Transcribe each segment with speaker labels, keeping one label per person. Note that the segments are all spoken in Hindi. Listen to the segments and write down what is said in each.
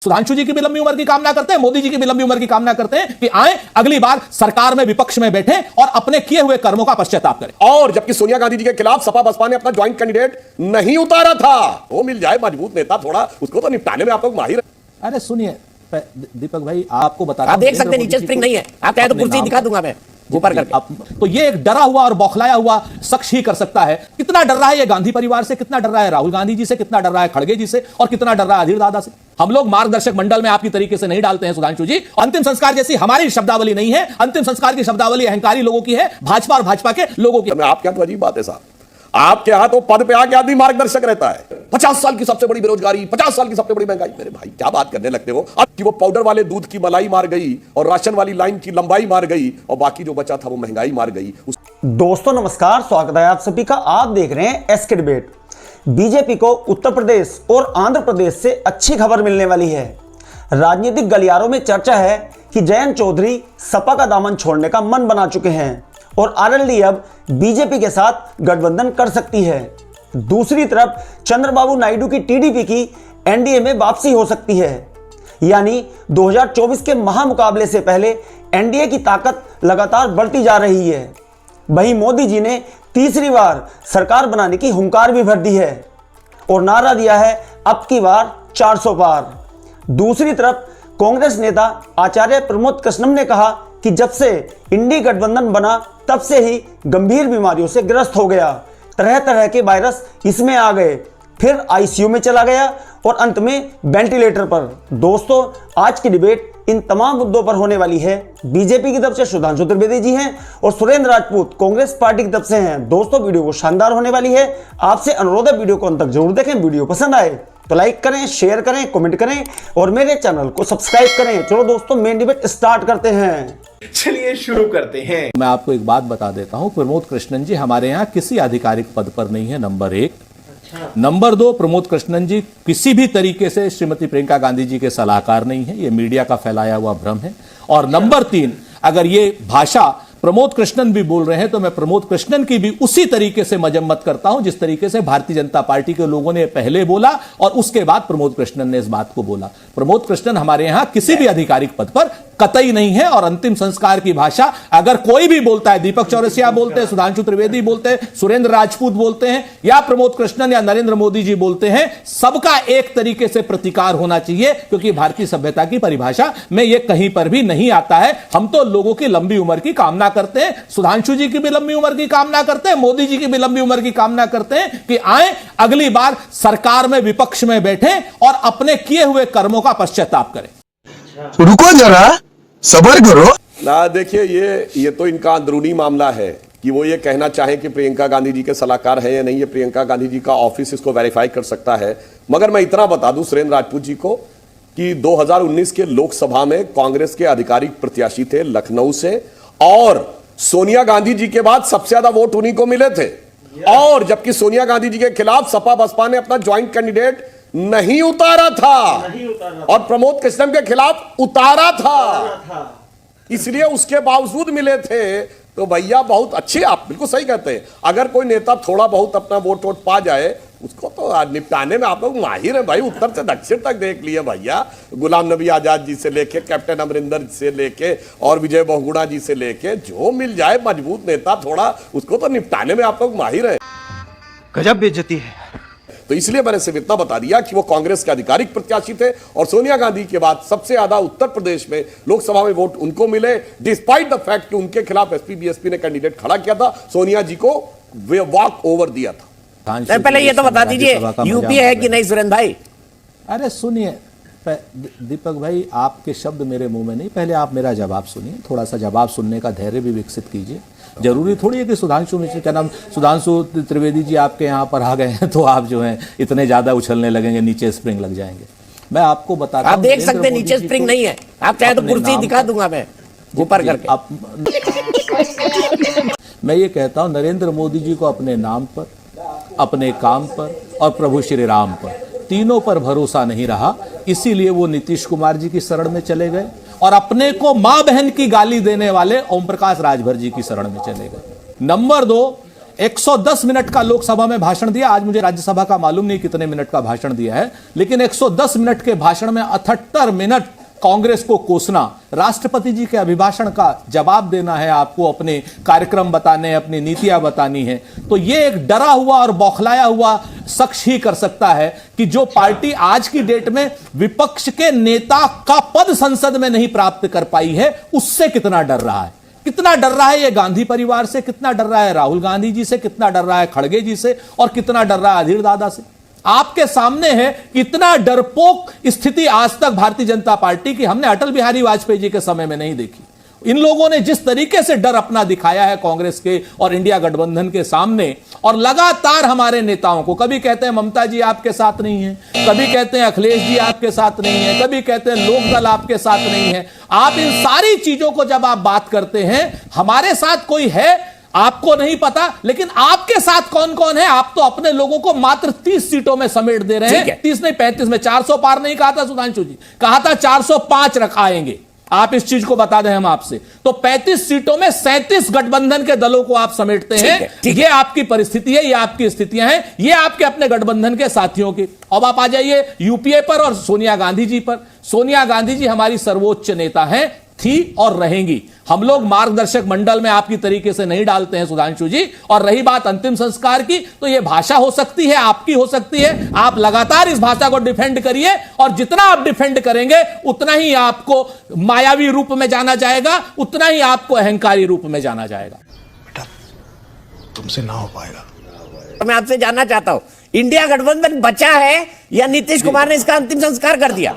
Speaker 1: सुधांशु जी की भी लंबी उम्र की कामना करते हैं, मोदी जी की भी लंबी उम्र की कामना करते हैं कि आए अगली बार सरकार में विपक्ष में बैठे और अपने किए हुए कर्मों का पश्चाताप करें।
Speaker 2: और जबकि सोनिया गांधी जी के खिलाफ सपा बसपा ने अपना ज्वाइंट कैंडिडेट नहीं उतारा था, वो मिल जाए मजबूत नेता थोड़ा, उसको तो निपटाने में आप लोग माहिर।
Speaker 1: अरे सुनिए दीपक भाई, आपको बता
Speaker 3: आप देख सकते हैं नीचे स्प्रिंग नहीं है, आप चाहे तो कुर्सी दिखा दूंगा मैं ऊपर करके।
Speaker 1: तो ये एक डरा हुआ और बौखलाया हुआ शख्स ही कर सकता है। कितना डर रहा है ये गांधी परिवार से, कितना डर रहा है राहुल गांधी जी से, कितना डर रहा है खड़गे जी से, और कितना डर रहा है अधीर दादा से। हम लोग मार्गदर्शक मंडल में आपकी तरीके से नहीं डालते हैं सुधांशु जी। अंतिम संस्कार जैसी हमारी शब्दावली नहीं है, अंतिम संस्कार की शब्दावली अहंकारी लोगों की है, भाजपा और भाजपा के लोगों की।
Speaker 2: आपके यहाँ तो अजीब बात है साहब, आपके यहाँ तो पद पे आके आदमी मार्गदर्शक रहता है। 50 साल की सबसे बड़ी बेरोजगारी, 50 साल की सबसे बड़ी महंगाई। मेरे भाई क्या बात करने लगते हो। अब कि वो पाउडर वाले दूध की मलाई मार गई और राशन वाली लाइन की लंबाई मार गई और बाकी जो बचा था वो महंगाई मार गई।
Speaker 4: दोस्तों नमस्कार, स्वागत है आप सभी का। आप देख रहे हैं एसके डिबेट। बीजेपी को उत्तर प्रदेश और आंध्र प्रदेश से अच्छी खबर मिलने वाली है। राजनीतिक गलियारों में चर्चा है कि जयंत चौधरी सपा का दामन छोड़ने का मन बना चुके हैं और आरएलडी अब बीजेपी के साथ गठबंधन कर सकती है। दूसरी तरफ चंद्रबाबू नायडू की टीडीपी की एनडीए में वापसी हो सकती है, यानी 2024 के महामुकाबले से पहले एनडीए की ताकत लगातार बढ़ती जा रही है। वहीं मोदी जी ने तीसरी बार सरकार बनाने की हुंकार भी भर दी है और नारा दिया है अब की बार 400 पार। दूसरी तरफ कांग्रेस नेता आचार्य प्रमोद कृष्णम ने कहा कि जब से इंडी गठबंधन बना तब से ही गंभीर बीमारियों से ग्रस्त हो गया, तरह तरह के वायरस इसमें आ गए, फिर आईसीयू में चला गया और अंत में वेंटिलेटर पर। दोस्तों आज की डिबेट इन तमाम मुद्दों पर होने वाली है। बीजेपी की तरफ से सुधांशु त्रिवेदी जी हैं और सुरेंद्र राजपूत कांग्रेस पार्टी की तरफ से हैं। दोस्तों वीडियो को शानदार होने वाली है। आपसे अनुरोध है वीडियो को अंत तक जरूर देखें। वीडियो पसंद आए तो लाइक करें, शेयर करें, कमेंट करें और मेरे चैनल को सब्सक्राइब करें। चलो दोस्तों मेन डिबेट स्टार्ट करते हैं।
Speaker 5: चलिए शुरू करते हैं।
Speaker 1: मैं आपको एक बात बता देता हूं, प्रमोद कृष्णन जी हमारे यहां किसी आधिकारिक पद पर नहीं है, नंबर 1। नंबर 2, प्रमोद कृष्णन जी किसी भी तरीके से श्रीमती प्रियंका गांधी जी के सलाहकार नहीं है, यह मीडिया का फैलाया हुआ भ्रम है। और नंबर 3, अगर ये भाषा प्रमोद कृष्णन भी बोल रहे हैं तो मैं प्रमोद कृष्णन की भी उसी तरीके से मजम्मत करता हूं जिस तरीके से भारतीय जनता पार्टी के लोगों ने पहले बोला और उसके बाद प्रमोद कृष्णन ने इस बात को बोला। प्रमोद कृष्णन हमारे यहां किसी भी आधिकारिक पद पर कतई नहीं है। और अंतिम संस्कार की भाषा अगर कोई भी बोलता है, दीपक चौरसिया बोलते हैं, सुधांशु त्रिवेदी बोलते हैं, सुरेंद्र राजपूत बोलते हैं या प्रमोद कृष्णन या नरेंद्र मोदी जी बोलते हैं, सबका एक तरीके से प्रतिकार होना चाहिए, क्योंकि भारतीय सभ्यता की परिभाषा में यह कहीं पर भी नहीं आता है। हम तो लोगों की लंबी उम्र की कामना करते हैं, सुधांशु जी की भी लंबी उम्र की कामना करते हैं, मोदी जी की भी लंबी उम्र की कामना करते हैं कि आए अगली बार सरकार में विपक्ष में बैठे और अपने किए हुए कर्मों का पश्चाताप करें।
Speaker 5: रुको जरा, सब्र करो
Speaker 2: ना। देखिए ये तो इनका अंदरूनी मामला है कि वो ये कहना चाहें कि प्रियंका गांधी जी के सलाहकार है या नहीं। ये प्रियंका गांधी जी का ऑफिस इसको वेरीफाई कर सकता है। मगर मैं इतना बता दूं सुरेंद्र राजपूत जी को कि 2019 के लोकसभा में कांग्रेस के आधिकारिक प्रत्याशी थे लखनऊ से, और सोनिया गांधी जी के बाद सबसे ज्यादा वोट उन्हीं को मिले थे। और जबकि सोनिया गांधी जी के खिलाफ सपा बसपा ने अपना ज्वाइंट कैंडिडेट नहीं उतारा था और प्रमोद कृष्णन के खिलाफ उतारा था, इसलिए उसके बावजूद मिले थे। तो भैया बहुत अच्छे, आप बिल्कुल सही कहते हैं। अगर कोई नेता थोड़ा बहुत अपना वोट पा जाए उसको तो निपटाने में आप लोग माहिर हैं भाई। उत्तर से दक्षिण तक देख लिए भैया, गुलाम नबी आजाद जी से लेके कैप्टन अमरिंदर से लेके और विजय बहुगुणा जी से लेके, जो मिल जाए मजबूत नेता थोड़ा, उसको तो निपटाने में आप लोग माहिर हैं।
Speaker 5: गजब बेइज्जती है।
Speaker 2: तो इसलिए मैंने सिर्फ इतना बता दिया कि वो कांग्रेस के आधिकारिक प्रत्याशी थे और सोनिया गांधी के बाद सबसे ज्यादा उत्तर प्रदेश में लोकसभा में वोट उनको मिले, डिस्पाइट द फैक्ट कि उनके खिलाफ एसपी बीएसपी ने कैंडिडेट खड़ा किया था, सोनिया जी को वे वॉक ओवर दिया था।
Speaker 3: पहले ये तो बता दीजिए यूपी है कि नहीं सुरेंद्र भाई।
Speaker 1: अरे सुनिए दीपक भाई, आपके शब्द मेरे मुंह में नहीं, पहले आप मेरा जवाब सुनिए। थोड़ा सा जवाब सुनने का धैर्य भी विकसित कीजिए। जरूरी थोड़ी है कि सुधांशु मिश्र, क्या नाम, सुधांशु त्रिवेदी जी आपके यहाँ पर आ गए हैं तो आप जो हैं इतने ज्यादा उछलने लगेंगे, नीचे स्प्रिंग लग जाएंगे। मैं आपको बताता हूं,
Speaker 3: आप देख सकते हैं नीचे स्प्रिंग नहीं है, आप चाहे तो कुर्सी दिखा दूंगा मैं ऊपर करके।
Speaker 1: मैं ये कहता हूं नरेंद्र मोदी जी को अपने नाम पर, अपने काम पर और प्रभु श्री राम पर, तीनों पर भरोसा नहीं रहा, इसीलिए वो नीतीश कुमार जी की शरण में चले गए और अपने को मां बहन की गाली देने वाले ओम प्रकाश राजभर जी की शरण में चले गए। नंबर 2, 110 मिनट का लोकसभा में भाषण दिया। आज मुझे राज्यसभा का मालूम नहीं कितने मिनट का भाषण दिया है, लेकिन 110 मिनट के भाषण में 78 मिनट कांग्रेस को कोसना, राष्ट्रपति जी के अभिभाषण का जवाब देना है, आपको अपने कार्यक्रम बताने, अपनी नीतियां बतानी है, तो यह एक डरा हुआ और बौखलाया हुआ शख्स ही कर सकता है कि जो पार्टी आज की डेट में विपक्ष के नेता का पद संसद में नहीं प्राप्त कर पाई है, उससे कितना डर रहा है। कितना डर रहा है ये गांधी परिवार से, कितना डर रहा है राहुल गांधी जी से, कितना डर रहा है खड़गे जी से, और कितना डर रहा है अधीर दादा से। आपके सामने है इतना डरपोक स्थिति आज तक भारतीय जनता पार्टी की हमने अटल बिहारी वाजपेयी जी के समय में नहीं देखी। इन लोगों ने जिस तरीके से डर अपना दिखाया है कांग्रेस के और इंडिया गठबंधन के सामने, और लगातार हमारे नेताओं को, कभी कहते हैं ममता जी आपके साथ नहीं है, कभी कहते हैं अखिलेश जी आपके साथ नहीं है, कभी कहते हैं लोकदल आपके साथ नहीं है। आप इन सारी चीजों को जब आप बात करते हैं, हमारे साथ कोई है आपको नहीं पता, लेकिन आपके साथ कौन कौन है आप तो अपने लोगों को मात्र 30 सीटों में समेट दे रहे हैं। 30 नहीं 35 में, 400 पार नहीं कहा था सुधांशु जी, कहा था 405 आएंगे। आप इस चीज को बता दें हम आपसे, तो 35 सीटों में 37 गठबंधन के दलों को आप समेटते हैं। ये आपकी परिस्थिति है, ये आपकी स्थितियां हैं, ये आपके अपने गठबंधन के साथियों की। अब आप आ जाइए यूपीए पर और सोनिया गांधी जी पर। सोनिया गांधी जी हमारी सर्वोच्च नेता हैं, थी और रहेंगी। हम लोग मार्गदर्शक मंडल में आपकी तरीके से नहीं डालते हैं सुधांशु जी। और रही बात अंतिम संस्कार की, तो यह भाषा हो सकती है, आपकी हो सकती है, आप लगातार इस भाषा को डिफेंड करिए, और जितना आप डिफेंड करेंगे उतना ही आपको मायावी रूप में जाना जाएगा, उतना ही आपको अहंकारी रूप में जाना जाएगा।
Speaker 5: बेटा तुमसे ना हो पाएगा।
Speaker 3: तो मैं आपसे जानना चाहता हूं, इंडिया गठबंधन बचा है या नीतीश कुमार ने इसका अंतिम संस्कार कर दिया?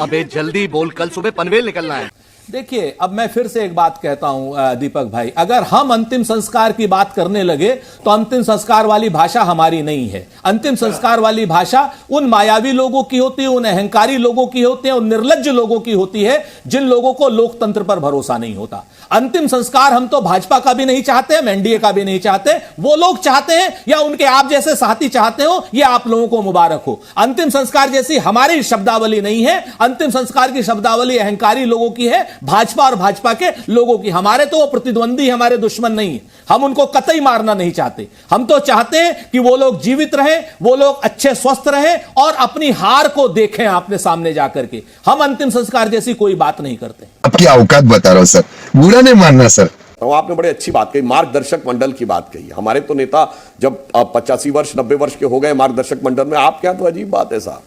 Speaker 6: अबे जल्दी बोल, कल सुबह पनवेल निकलना है।
Speaker 1: देखिए, अब मैं फिर से एक बात कहता हूं दीपक भाई, अगर हम अंतिम संस्कार की बात करने लगे तो अंतिम संस्कार वाली भाषा हमारी नहीं है। अंतिम संस्कार वाली भाषा उन मायावी लोगों की होती है, उन अहंकारी लोगों की होती है, उन निर्लज्ज लोगों की होती है जिन लोगों को लोकतंत्र पर भरोसा नहीं होता। अंतिम संस्कार हम तो भाजपा का भी नहीं चाहते, हम एनडीए का भी नहीं चाहते, वो लोग चाहते हैं या उनके आप जैसे साथी चाहते हो, ये आप लोगों को मुबारक हो। अंतिम संस्कार जैसी हमारी शब्दावली नहीं है। अंतिम संस्कार की शब्दावली अहंकारी लोगों की है, भाजपा और भाजपा के लोगों की। हमारे तो वो प्रतिद्वंदी, हमारे दुश्मन नहीं है, हम उनको कतई मारना नहीं चाहते। हम तो चाहते हैं कि वो लोग जीवित रहें, वो लोग अच्छे स्वस्थ रहें और अपनी हार को देखें आपने सामने जाकर के। हम अंतिम संस्कार जैसी कोई बात नहीं करते।
Speaker 7: आपकी औकात बता रहा हूं सर, बुरा नहीं मानना सर।
Speaker 2: तो आपने बड़ी अच्छी बात कही, मार्गदर्शक मंडल की बात कही। हमारे तो नेता जब 85 वर्ष 90 वर्ष के हो गए मार्गदर्शक मंडल में, आपके यहां तो अजीब बात है साहब,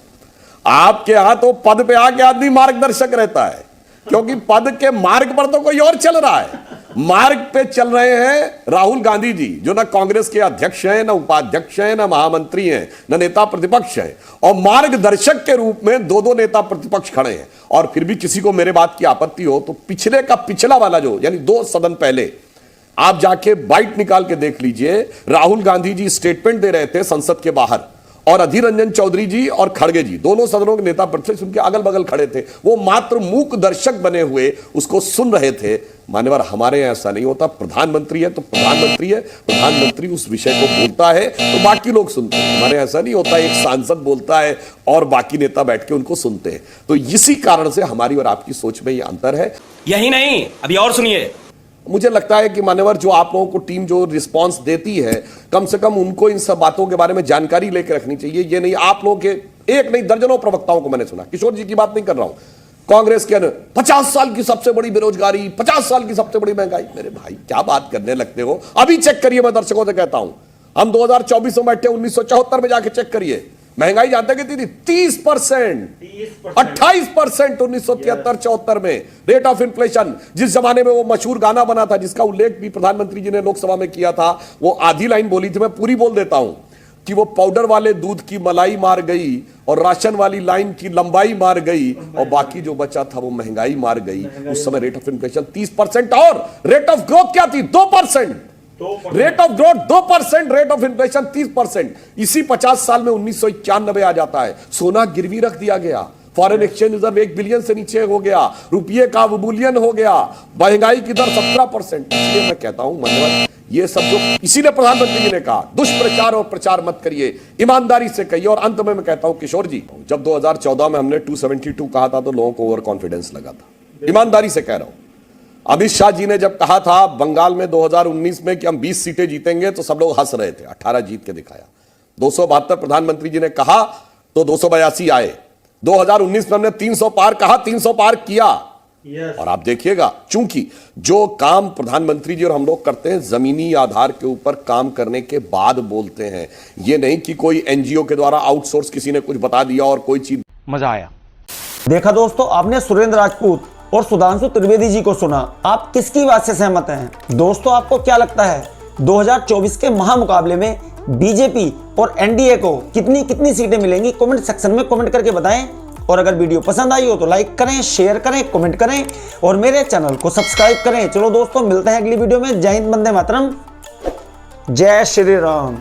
Speaker 2: आपके यहां तो पद पे आके आदमी मार्गदर्शक रहता है, क्योंकि पद के मार्ग पर तो कोई और चल रहा है। मार्ग पे चल रहे हैं राहुल गांधी जी, जो ना कांग्रेस के अध्यक्ष हैं, ना उपाध्यक्ष हैं, ना महामंत्री हैं, ना नेता प्रतिपक्ष हैं, और मार्गदर्शक के रूप में दो नेता प्रतिपक्ष खड़े हैं। और फिर भी किसी को मेरे बात की आपत्ति हो तो पिछले का पिछला वाला जो, यानी 2 सदन पहले आप जाके बाइट निकाल के देख लीजिए, राहुल गांधी जी स्टेटमेंट दे रहे थे संसद के बाहर, और अधीर रंजन चौधरी जी और खड़गे जी, दोनों सदनों के नेता प्रतिपक्ष उनके अगल बगल खड़े थे, वो मात्र मूक दर्शक बने हुए उसको सुन रहे थे। मान्यवर, हमारे यहां ऐसा नहीं होता। प्रधानमंत्री है तो प्रधानमंत्री है, प्रधानमंत्री उस विषय को बोलता है तो बाकी लोग सुनते हैं। हमारे ऐसा नहीं होता, एक सांसद बोलता है और बाकी नेता बैठ के उनको सुनते हैं। तो इसी कारण से हमारी और आपकी सोच में यह अंतर है।
Speaker 8: यही नहीं, अभी और सुनिए।
Speaker 2: मुझे लगता है कि मान्यवर, जो आप लोगों को टीम जो रिस्पांस देती है, कम से कम उनको इन सब बातों के बारे में जानकारी लेकर रखनी चाहिए। ये नहीं आप लोगों के एक नहीं दर्जनों प्रवक्ताओं को मैंने सुना, किशोर जी की बात नहीं कर रहा हूं, कांग्रेस के 50 साल की सबसे बड़ी बेरोजगारी, 50 साल की सबसे बड़ी महंगाई। मेरे भाई क्या बात करने लगते हो, अभी चेक करिए, मैं दर्शकों से कहता हूं, हम 2024 में बैठे, 1974 में जाके चेक करिए, महंगाई जानते कितनी थी? 30%, 28% 1973-74 में रेट ऑफ इन्फ्लेशन। जिस जमाने में वो मशहूर गाना बना था, जिसका उल्लेख भी प्रधानमंत्री जी ने लोकसभा में किया था, वो आधी लाइन बोली थी, मैं पूरी बोल देता हूं, कि वो पाउडर वाले दूध की मलाई मार गई और राशन वाली लाइन की लंबाई मार गई और बाकी जो बचा था वो महंगाई मार गई। उस समय रेट ऑफ इन्फ्लेशन 30% और रेट ऑफ ग्रोथ क्या थी? 2%। Rate of growth 2%, rate of inflation 30%। इसी 50 साल में 1991 आ जाता है, सोना गिरवी रख दिया गया, फॉरेन एक्सचेंज रिजर्व 1 बिलियन से नीचे हो गया, रुपये का वबूलियन हो गया, महंगाई की दर 17%। इसलिए मैं कहता हूं मनोहर, ये सब जो इसीलिए प्रधानमंत्री जी ने कहा, दुष्प्रचार और प्रचार मत करिए, ईमानदारी से कहिए। और अंत में मैं कहता हूं किशोर जी, जब 2014 में हमने 272 कहा था तो लोगों को ओवर कॉन्फिडेंस लगा था, ईमानदारी से कह रहा हूं। अमित शाह जी ने जब कहा था बंगाल में 2019 में कि हम 20 सीटें जीतेंगे तो सब लोग हंस रहे थे, 18 जीत के दिखाया। 272 प्रधानमंत्री जी ने कहा तो 282 आए। 2019 में हमने 300 पार कहा, 300 पार किया। और आप देखिएगा, चूंकि जो काम प्रधानमंत्री जी और हम लोग करते हैं जमीनी आधार के ऊपर काम करने के बाद बोलते हैं, ये नहीं कि कोई एनजीओ के द्वारा आउटसोर्स किसी ने कुछ बता दिया और कोई चीज।
Speaker 8: मजा आया।
Speaker 4: देखा दोस्तों, आपने सुरेंद्र राजपूत और सुधांशु त्रिवेदी जी को सुना। आप किसकी बात से सहमत हैं? दोस्तों, आपको क्या लगता है 2024 के महामुकाबले में बीजेपी और एनडीए को कितनी कितनी सीटें मिलेंगी? कमेंट सेक्शन में कमेंट करके बताएं। और अगर वीडियो पसंद आई हो तो लाइक करें, शेयर करें, कमेंट करें और मेरे चैनल को सब्सक्राइब करें। चलो दोस्तों, मिलते हैं अगली वीडियो में। जय हिंद, वंदे मातरम, जय श्री राम।